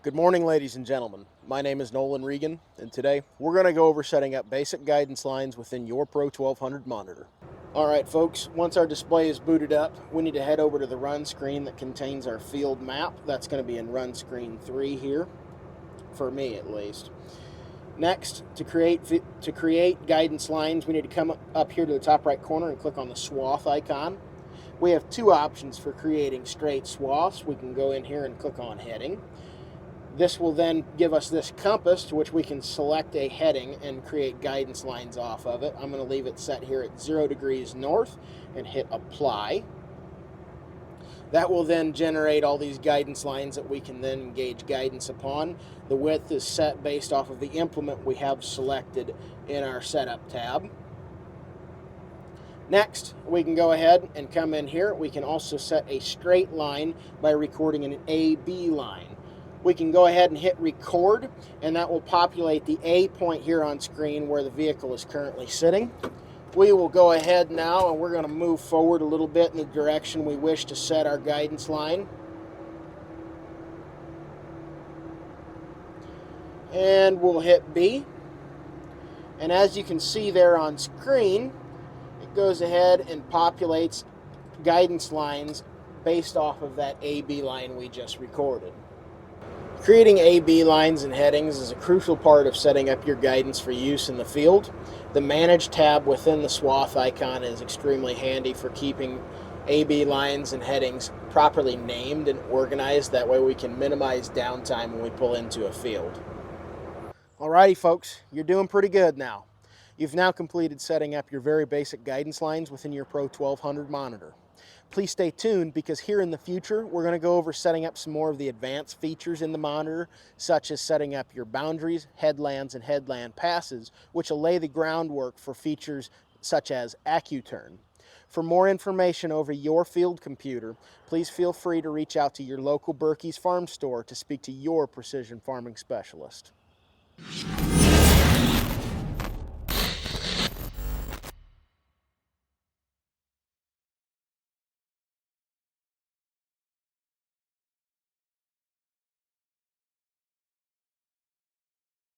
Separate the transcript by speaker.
Speaker 1: Good morning, ladies and gentlemen. My name is Nolan Regan, and today we're going to go over setting up basic guidance lines within your Pro 1200 monitor. Alright folks, once our display is booted up, we need to head over to the run screen that contains our field map. That's going to be in run screen 3 here, for me at least. Next, to create guidance lines, we need to come up here to the top right corner and click on the swath icon. We have two options for creating straight swaths. We can go in here and click on heading. This will then give us this compass to which we can select a heading and create guidance lines off of it. I'm going to leave it set here at 0 degrees north and hit apply. That will then generate all these guidance lines that we can then engage guidance upon. The width is set based off of the implement we have selected in our setup tab. Next, we can go ahead and come in here. We can also set a straight line by recording an AB line. We can go ahead and hit record, and that will populate the A point here on screen where the vehicle is currently sitting. We will go ahead now and we're going to move forward a little bit in the direction we wish to set our guidance line. And we'll hit B. And as you can see there on screen, it goes ahead and populates guidance lines based off of that AB line we just recorded. Creating AB lines and headings is a crucial part of setting up your guidance for use in the field. The Manage tab within the swath icon is extremely handy for keeping AB lines and headings properly named and organized. That way we can minimize downtime when we pull into a field. Alrighty folks, you're doing pretty good now. You've now completed setting up your very basic guidance lines within your Pro 1200 monitor. Please stay tuned, because here in the future we're going to go over setting up some more of the advanced features in the monitor, such as setting up your boundaries, headlands, and headland passes, which will lay the groundwork for features such as AccuTurn. For more information over your field computer, please feel free to reach out to your local Birkey's farm store to speak to your precision farming specialist.